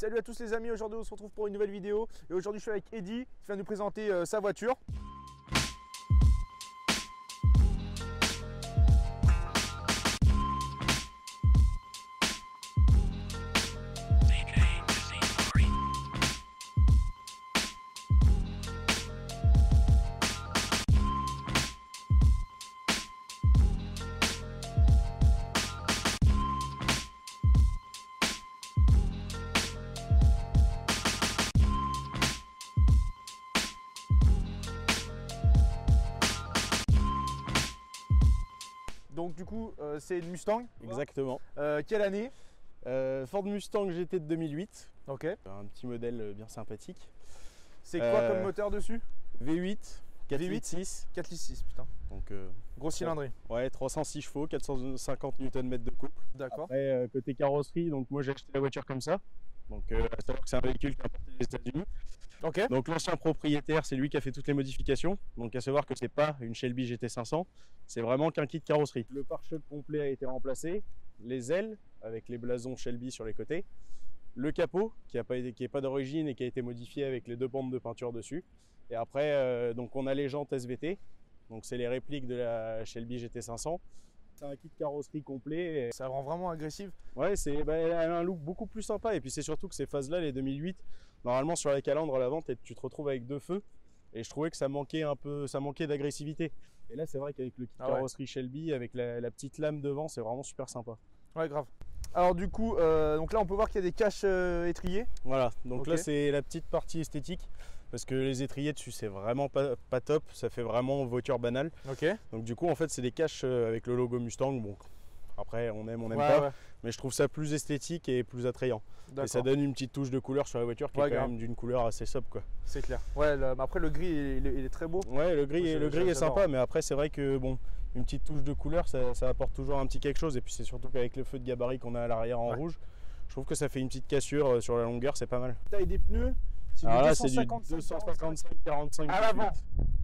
Salut à tous les amis, aujourd'hui on se retrouve pour une nouvelle vidéo et aujourd'hui je suis avec Eddy qui vient nous présenter sa voiture. Donc du coup c'est une Mustang. Exactement. Quelle année? Ford Mustang GT de 2008. Ok. Un petit modèle bien sympathique. C'est quoi comme moteur dessus? V8, 4 V8 litres 6. 4 litres 6, putain. Donc Grosse cylindrée. ouais, 306 chevaux, 450 Nm de couple. D'accord. Après côté carrosserie, donc moi j'ai acheté la voiture comme ça. Donc à savoir que c'est un véhicule qui est importé des États-Unis. Ok. Donc l'ancien propriétaire, c'est lui qui a fait toutes les modifications. Donc à savoir que c'est pas une Shelby GT500, c'est vraiment qu'un kit carrosserie. Le pare-choc complet a été remplacé, les ailes avec les blasons Shelby sur les côtés, le capot qui est pas d'origine et qui a été modifié avec les deux bandes de peinture dessus. Et après donc on a les jantes SVT, donc c'est les répliques de la Shelby GT500. C'est un kit carrosserie complet. Ça rend vraiment agressif. Ouais, elle a un look beaucoup plus sympa. Et puis c'est surtout que ces phases-là, les 2008, normalement sur les calandres à l'avant, tu te retrouves avec deux feux. Et je trouvais que ça manquait un peu, ça manquait d'agressivité. Et là, c'est vrai qu'avec le kit carrosserie Shelby, avec la petite lame devant, c'est vraiment super sympa. Ouais, grave. Alors du coup, donc là on peut voir qu'il y a des caches étriées. Voilà, donc là c'est la petite partie esthétique. Parce que les étriers dessus, c'est vraiment pas top. Ça fait vraiment voiture banale. Ok. Donc du coup, en fait, c'est des caches avec le logo Mustang. Bon, après, on aime pas. Ouais. Mais je trouve ça plus esthétique et plus attrayant. Et ça donne une petite touche de couleur sur la voiture qui est quand même d'une couleur assez sobre, quoi. C'est clair. Ouais, après le gris, il est très beau. Ouais, le gris est sympa, mais après, c'est vrai que bon, une petite touche de couleur, ça apporte toujours un petit quelque chose. Et puis c'est surtout qu'avec le feu de gabarit qu'on a à l'arrière en rouge, je trouve que ça fait une petite cassure sur la longueur, c'est pas mal. Taille des pneus. Alors là, c'est du 255-45 à l'avant.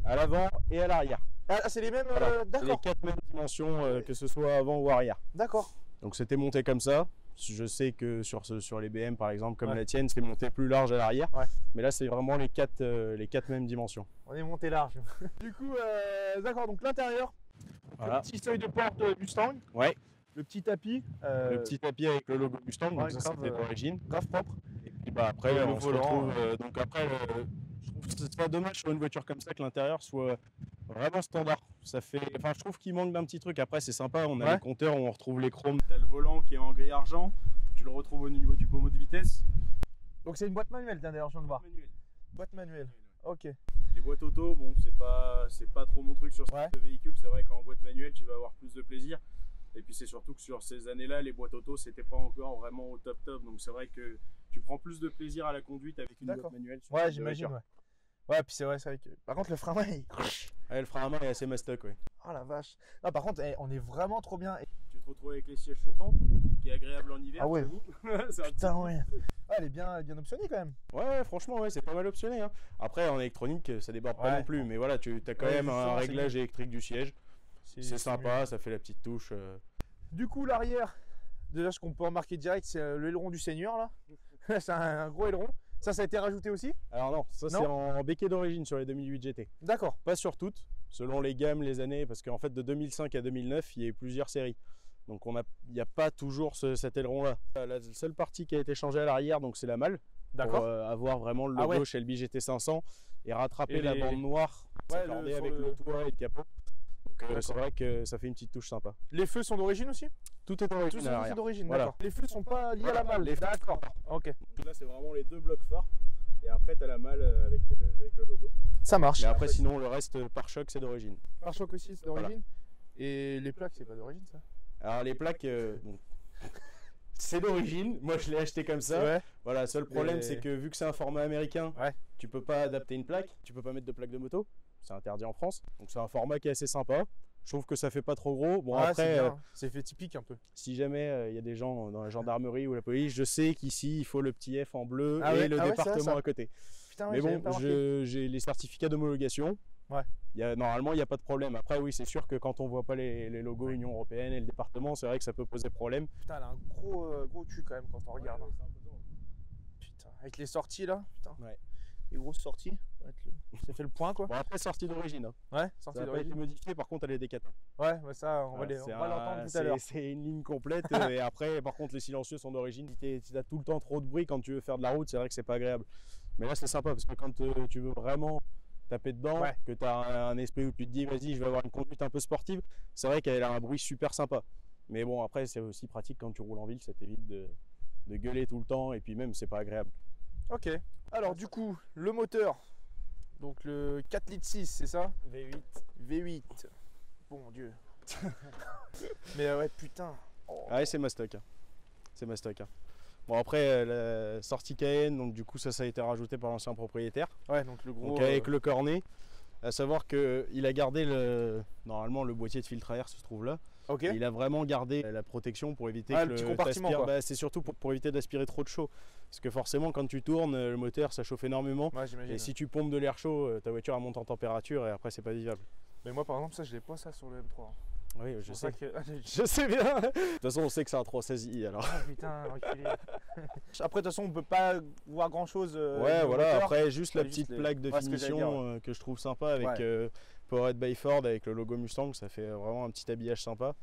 À l'avant et à l'arrière. Ah, c'est les mêmes, voilà. d'accord. Les quatre mêmes dimensions, que ce soit avant ou arrière. D'accord. Donc c'était monté comme ça. Je sais que sur les BM par exemple, comme la tienne, c'est monté plus large à l'arrière. Ouais. Mais là, c'est vraiment les quatre mêmes dimensions. On est monté large. Du coup, d'accord, donc l'intérieur, voilà. Le petit seuil de porte Mustang. Ouais. Le petit tapis. Le petit tapis avec le logo Mustang, donc ça c'était d'origine. Grave propre. Et puis bah, après, on se retrouve. Donc après, je trouve que c'est pas dommage sur une voiture comme ça que l'intérieur soit vraiment standard. Ça fait, enfin, je trouve qu'il manque d'un petit truc. Après, c'est sympa, on a les compteurs, on retrouve les chromes. T'as le volant qui est en gris argent, tu le retrouves au niveau du pommeau de vitesse. Donc c'est une boîte manuelle d'ailleurs, je viens de voir. Boîte manuelle. Ok. Les boîtes auto, bon, c'est pas trop mon truc sur ce type de véhicule. C'est vrai qu'en boîte manuelle, tu vas avoir plus de plaisir. Et puis c'est surtout que sur ces années-là, les boîtes auto, c'était pas encore vraiment au top. Donc c'est vrai que tu prends plus de plaisir à la conduite avec une boîte manuelle. Ouais, j'imagine. Ouais, puis c'est vrai que. Par contre, le frein à main, le frein à main est assez mastoc, ouais. Oh la vache. Non, par contre, on est vraiment trop bien. Tu te retrouves avec les sièges chauffants, ce qui est agréable en hiver. Ah ouais. Putain, ouais. Ah, elle est bien optionnée quand même. Ouais, franchement, ouais, c'est pas mal optionné. Hein. Après, en électronique, ça déborde pas non plus. Mais voilà, tu as quand même un réglage électrique du siège. C'est sympa, ça fait la petite touche. Du coup, l'arrière, déjà, ce qu'on peut remarquer direct, c'est l'aileron du Seigneur là. C'est un gros aileron. Ça a été rajouté aussi? Alors non, ça c'est en béquet d'origine sur les 2008 GT. D'accord. Pas sur toutes, selon les gammes, les années, parce qu'en fait de 2005 à 2009, il y a eu plusieurs séries. Donc il n'y a pas toujours cet aileron là. La seule partie qui a été changée à l'arrière, donc c'est la malle. D'accord. Pour avoir vraiment le logo Shelby GT500 et rattraper la bande noire s'accorder avec le toit et le capot. Donc c'est vrai que ça fait une petite touche sympa. Les feux sont d'origine aussi? Tout est d'origine. Tout est d'origine, voilà. D'accord. Les feux sont pas liés à la malle. D'accord. Ok. Donc là c'est vraiment les deux blocs phares et après tu as la malle avec le logo. Ça marche. Mais après sinon le reste pare-choc c'est d'origine. Pare-choc aussi c'est d'origine. Voilà. Et les plaques c'est pas d'origine ça? Alors les plaques c'est d'origine. Moi je l'ai acheté comme ça. Ouais. Voilà, seul problème c'est que vu que c'est un format américain, tu peux pas adapter une plaque, tu peux pas mettre de plaque de moto. C'est interdit en France. Donc c'est un format qui est assez sympa. Je trouve que ça fait pas trop gros. Bon après, c'est fait typique un peu. Si jamais il y a des gens dans la gendarmerie ou la police, je sais qu'ici il faut le petit F en bleu et le département à côté. Putain, mais bon, j'ai les certificats d'homologation. Ouais. Normalement, il n'y a pas de problème. Après, oui, c'est sûr que quand on voit pas les logos Union Européenne et le département, c'est vrai que ça peut poser problème. Putain, elle a un gros cul quand même quand on regarde. avec les sorties là, putain. Ouais. Les grosses sorties. Ça fait le point quoi. Bon, après, sortie d'origine. Hein. Ouais, Ça sortie n'a pas été d'origine. modifié, par contre, elle est décate. Ouais, bah ça, on va l'entendre tout à l'heure. C'est une ligne complète. Et après, par contre, les silencieux sont d'origine. Si tu as tout le temps trop de bruit quand tu veux faire de la route, c'est vrai que c'est pas agréable. Mais là, c'est sympa parce que quand tu veux vraiment taper dedans, Ouais. que tu as un esprit où tu te dis, vas-y, je vais avoir une conduite un peu sportive, c'est vrai qu'elle a un bruit super sympa. Mais bon, après, c'est aussi pratique quand tu roules en ville, ça t'évite de gueuler tout le temps et puis même, c'est pas agréable. Ok. Alors, du coup, le moteur, donc le 4 litres 6, c'est ça? V8. V8. Bon Dieu. Mais ouais, putain. Oh. Ah ouais, c'est ma stock. C'est ma stock. Bon, après, la sortie Cayenne, donc du coup, ça a été rajouté par l'ancien propriétaire. Ouais, donc le gros. Donc avec le cornet, à savoir qu'il a gardé normalement le boîtier de filtre à air se trouve là. Ok. Et il a vraiment gardé la protection pour éviter Ah, que le petit compartiment, quoi. bah, c'est surtout pour éviter d'aspirer trop de chaud. Parce que forcément, quand tu tournes, le moteur ça chauffe énormément. Ouais, j'imagine. Et si tu pompes de l'air chaud, ta voiture elle monte en température et après c'est pas vivable. Mais moi, par exemple, ça, je l'ai pas ça sur le M3. Oui, je C'est pour sais. ça que. Je sais bien. De toute façon, on sait que c'est un 316i alors. Ah putain, reculé. Après, de toute façon, on peut pas voir grand chose. Ouais, voilà. Après, juste la petite les- plaque de ouais, ce que j'allais finition que je trouve sympa avec Ouais. Powered by Ford avec le logo Mustang, ça fait vraiment un petit habillage sympa.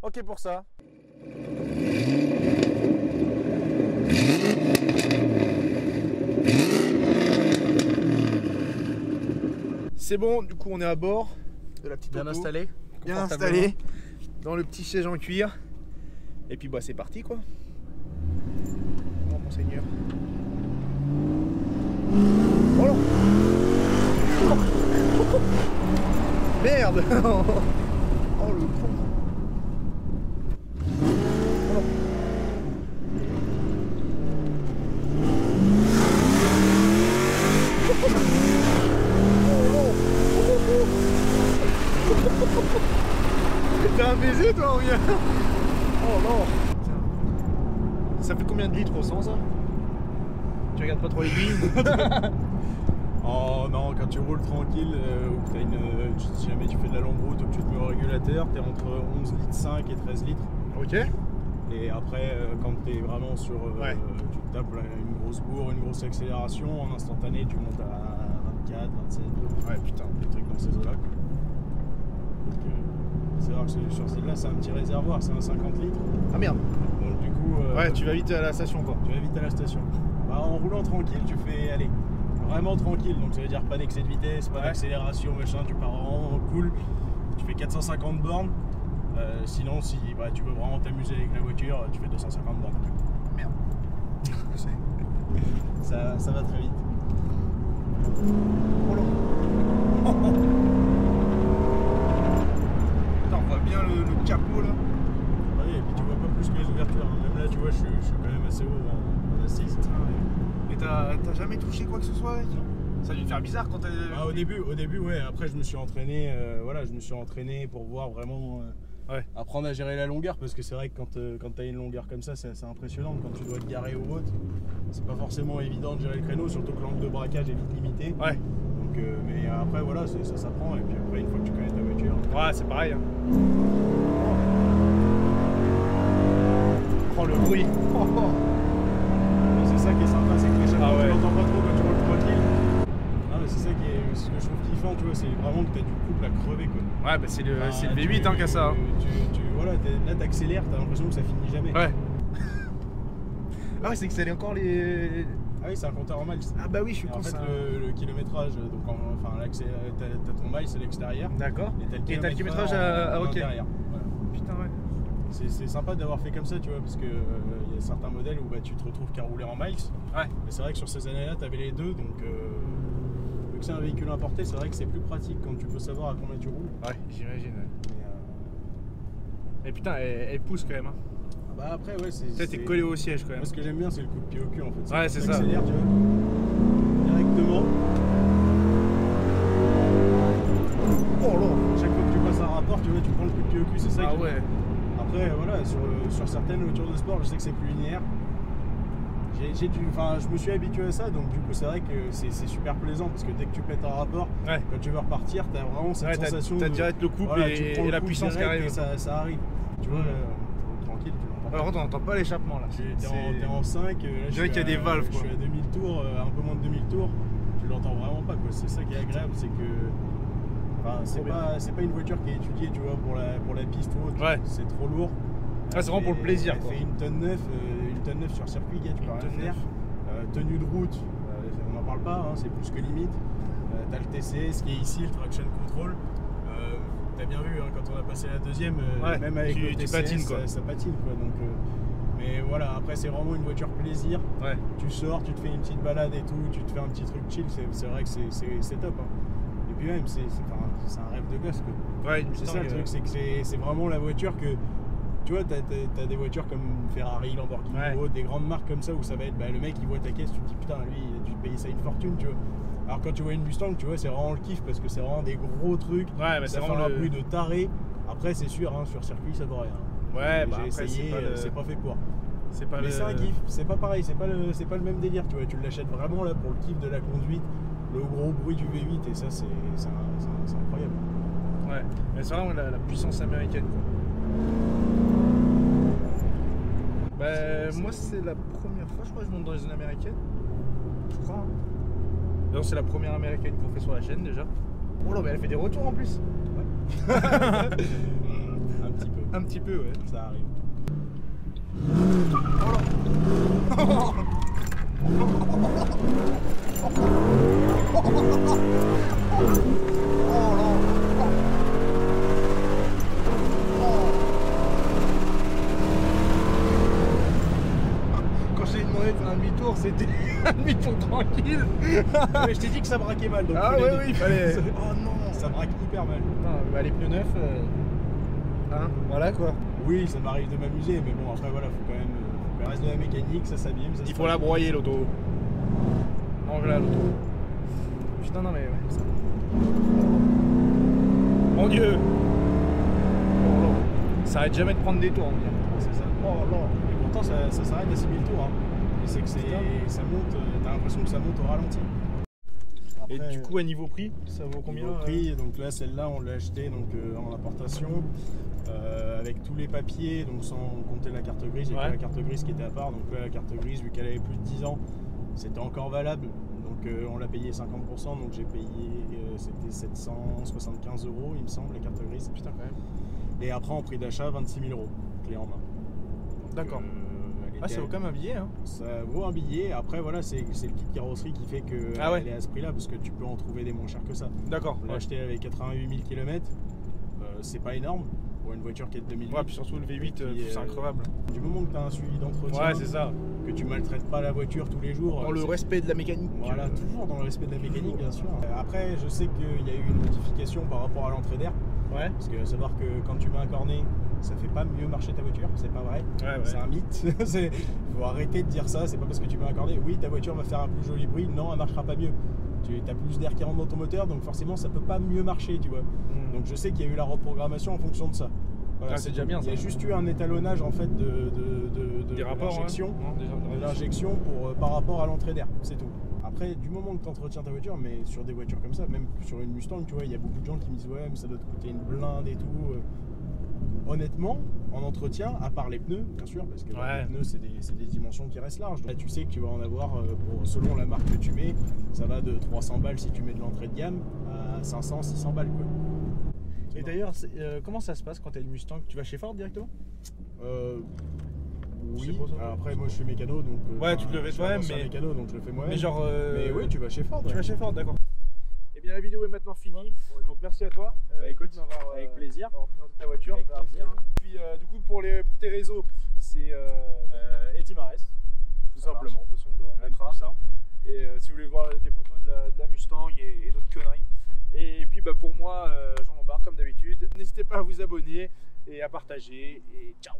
Ok pour ça. C'est bon, du coup on est à bord de la petite auto. Bien installé dans le petit siège en cuir. Et puis bah c'est parti quoi. Oh mon seigneur. Oh là. Merde. Oh le con. T'es un baiser toi ou bien? Oh non. Ça fait combien de litres au 100 ça? Tu regardes pas trop l'aiguille? Oh non, quand tu roules tranquille, ou que si jamais tu fais de la longue route ou que tu te mets au régulateur, t'es entre 11 litres 5 et 13 litres. Ok. Et après, quand t'es vraiment sur. Ouais. Tu te tapes une grosse bourre, une grosse accélération, en instantané tu montes à 24, 27. Ouais putain. Des trucs dans ces eaux-là. C'est vrai que sur celle-là, c'est un petit réservoir, c'est un 50 litres. Ah merde. Donc du coup. Ouais, tu vas vite à la station quoi. Tu vas vite à la station. Bah, en roulant tranquille, tu fais aller. Vraiment tranquille, donc ça veut dire pas d'excès de vitesse, pas d'accélération, machin, tu pars vraiment cool. Tu fais 450 bornes. Sinon, si bah, tu veux vraiment t'amuser avec la voiture, tu fais 250 bornes. Merde. ça va très vite. Oh là. Putain, on voit bien le capot là. Oui, et puis tu vois pas plus que les ouvertures. Même là, tu vois, je suis quand même assez haut en assise. Et t'as jamais touché quoi que ce soit avec? Ça a dû te faire bizarre quand t'as. Bah, au début, ouais. Après, je me suis entraîné, pour voir vraiment apprendre à gérer la longueur, parce que c'est vrai que quand t'as une longueur comme ça, c'est assez impressionnant. Quand tu dois te garer ou autre, c'est pas forcément évident de gérer le créneau, surtout que l'angle de braquage est vite limité. Ouais. Donc, mais après, voilà, ça s'apprend. Et puis après, une fois que tu connais ta voiture. Ouais, c'est pareil. Hein. Oh le bruit. C'est ça qui est sympa, c'est que les chapeaux, ouais. tu l'entends pas trop quand tu roules tranquille. Non, mais c'est ça qui est, ce que je trouve kiffant, tu vois, c'est vraiment que t'as du couple à crever quoi. Ouais, bah c'est le Enfin, V8 hein, qui a ça. Hein. Voilà, là t'accélères, t'as l'impression que ça finit jamais. Ouais. Ah ouais, c'est que ça allait encore les. Ah oui, c'est un compteur en miles. Ah bah oui, je suis Et con en fait, ça. le kilométrage, donc enfin, t'as ton miles à l'extérieur. D'accord. Et t'as le kilométrage à ok. l'intérieur. Voilà. Putain, ouais. C'est sympa d'avoir fait comme ça, tu vois, parce que y a certains modèles où bah, tu te retrouves qu'à rouler en miles. Ouais. Mais c'est vrai que sur ces années-là, t'avais les deux, donc vu que c'est un véhicule importé, c'est vrai que c'est plus pratique quand tu peux savoir à combien tu roules. Ouais, j'imagine. Mais, Mais putain, elle pousse quand même. Hein. bah après, ouais, T'es collé au siège quand même. Moi, ce que j'aime bien, c'est le coup de pied au cul en fait. Ouais, c'est ça. T'accélères, tu vois, directement. Oh là. Chaque fois que tu passes un rapport, tu vois, tu prends le coup de pied au cul, c'est ça. Ah qui- ouais. Après, voilà, sur certaines voitures de sport, je sais que c'est plus linéaire. Je me suis habitué à ça, donc du coup, c'est vrai que c'est super plaisant parce que dès que tu pètes un rapport, Ouais. quand tu veux repartir, t'as vraiment cette Ouais, sensation. t'as direct le couple voilà, tu et prends le la coup puissance qui direct arrive. et ça arrive. Tu vois, tranquille. tranquille, tu l'entends. Par contre, on n'entend pas l'échappement là. T'es en 5, je dirais qu'il y a des valves. Je suis à 2000 tours, un peu moins de 2000 tours, tu l'entends vraiment pas, quoi. C'est ça qui est agréable, c'est que. Enfin, c'est pas une voiture qui est étudiée, tu vois, pour la piste ou autre. Ouais. C'est trop lourd. Ah, c'est vraiment pour le plaisir. Elle fait une tonne 9 sur circuit, gars, tu peux rien faire. Tenue de route, on n'en parle pas, hein, c'est plus que limite. T'as le TCS qui est ici, le traction control. T'as bien vu, hein, quand on a passé la deuxième, même avec le TCS, patines, quoi. Ça patine, quoi. Donc, mais voilà, après c'est vraiment une voiture plaisir. Ouais. Tu sors, tu te fais une petite balade et tout, tu te fais un petit truc chill, c'est vrai que c'est top. Hein. Et puis même, c'est un rêve de gosse, quoi. Ouais, c'est ça le truc, c'est que c'est vraiment la voiture que. Tu vois, t'as des voitures comme Ferrari, Lamborghini, des grandes marques comme ça où ça va être le mec il voit ta caisse, tu te dis putain, lui il a dû payer ça une fortune, tu vois. Alors quand tu vois une Mustang, tu vois, c'est vraiment le kiff parce que c'est vraiment des gros trucs, ça fait un bruit de taré. Après, c'est sûr, hein, sur circuit ça vaut rien. Ouais, j'ai essayé, c'est pas fait pour. Mais c'est un kiff, c'est pas pareil, c'est pas le même délire, tu vois. Tu l'achètes vraiment là pour le kiff de la conduite, le gros bruit du V8 et ça, c'est incroyable. Ouais, mais c'est vraiment la puissance américaine, quoi. Moi c'est la première fois, je crois que je monte dans les zones américaines. Je crois. Hein. D'ailleurs c'est la première américaine qu'on fait sur la chaîne déjà. Oh là, mais elle fait des retours en plus. Ouais. Un petit peu. Un petit peu, ouais. Ça arrive. Oh là. Un demi-tour, c'était un demi-tour tranquille. Mais je t'ai dit que ça braquait mal. Donc ah ouais, oui, il fallait. Oh non, ça braque hyper mal. Putain, les pneus neufs, hein, voilà quoi. Oui, ça m'arrive de m'amuser, mais bon, après voilà, faut quand même. Le reste de la mécanique, ça s'abîme. Il faut la broyer l'auto. Non, voilà l'auto. Putain, non, mais ouais, ça. Mon dieu! Oh là. Ça arrête jamais de prendre des tours, on dirait. C'est ça. Oh là. Et pourtant, ça s'arrête à 6000 tours. Hein. C'est que ça monte, t'as l'impression que ça monte au ralenti. Après, et du coup, à niveau prix, ça vaut combien? Niveau prix, donc là, celle-là, on l'a achetée en importation avec tous les papiers, donc sans compter la carte grise. Il y a que la carte grise qui était à part. Donc là, la carte grise, vu qu'elle avait plus de 10 ans, c'était encore valable. Donc on l'a payé 50%, donc j'ai payé, c'était 775 €, il me semble, la carte grise. Putain, quand même. Et après, en prix d'achat, 26 000 €, clé en main. D'accord. Ça vaut quand même un billet, hein. Ça vaut un billet. Après, voilà, c'est le kit carrosserie qui fait qu'elle est à ce prix-là, parce que tu peux en trouver des moins chers que ça. D'accord. On l'a acheté avec 88 000 km. C'est pas énorme pour une voiture qui est de 2008. Ouais, puis surtout le V8, c'est incroyable. Du moment que tu as un suivi d'entretien, c'est ça. Que tu maltraites pas la voiture tous les jours. Dans le respect de la mécanique. Voilà, toujours dans le respect de la mécanique, bien sûr. Après, je sais qu'il y a eu une modification par rapport à l'entrée d'air. Ouais. Parce que savoir que quand tu mets un cornet, ça fait pas mieux marcher ta voiture, c'est pas vrai. C'est un mythe. Faut arrêter de dire ça, c'est pas parce que tu mets un cornet, oui, ta voiture va faire un plus joli bruit, non, elle marchera pas mieux. Tu as plus d'air qui rentre dans ton moteur, donc forcément ça peut pas mieux marcher, tu vois. Donc je sais qu'il y a eu la reprogrammation en fonction de ça. Voilà, c'est déjà bien. Il y a juste eu un étalonnage en fait de l'injection par rapport à l'entrée d'air, c'est tout. Après, du moment que tu entretiens ta voiture, mais sur des voitures comme ça, même sur une Mustang, tu vois, il y a beaucoup de gens qui me disent ouais, mais ça doit te coûter une blinde et tout. Honnêtement, en entretien, à part les pneus, bien sûr, parce que les pneus, c'est des dimensions qui restent larges. Là, tu sais que tu vas en avoir, selon la marque que tu mets, ça va de 300 balles si tu mets de l'entrée de gamme à 500, 600 balles, quoi. Et d'ailleurs, comment ça se passe quand tu as une Mustang? Tu vas chez Ford directement? Oui. Alors après, moi je suis mécano, donc. Tu te le fais toi-même, mais. Mécano, donc je le fais moi-même. Mais genre. Mais oui, tu vas chez Ford. Tu vas chez Ford, d'accord. Et bien, la vidéo est maintenant finie. Donc merci à toi. Écoute, avec plaisir. D'avoir présenté ta voiture. Avec plaisir. Puis du coup, pour tes réseaux, c'est Eddy Marès. Tout simplement. De toute façon, on mettra. Et si vous voulez voir des photos de la Mustang et d'autres conneries. Et puis pour moi, Jean Lombard, comme d'habitude, n'hésitez pas à vous abonner et à partager. Et ciao!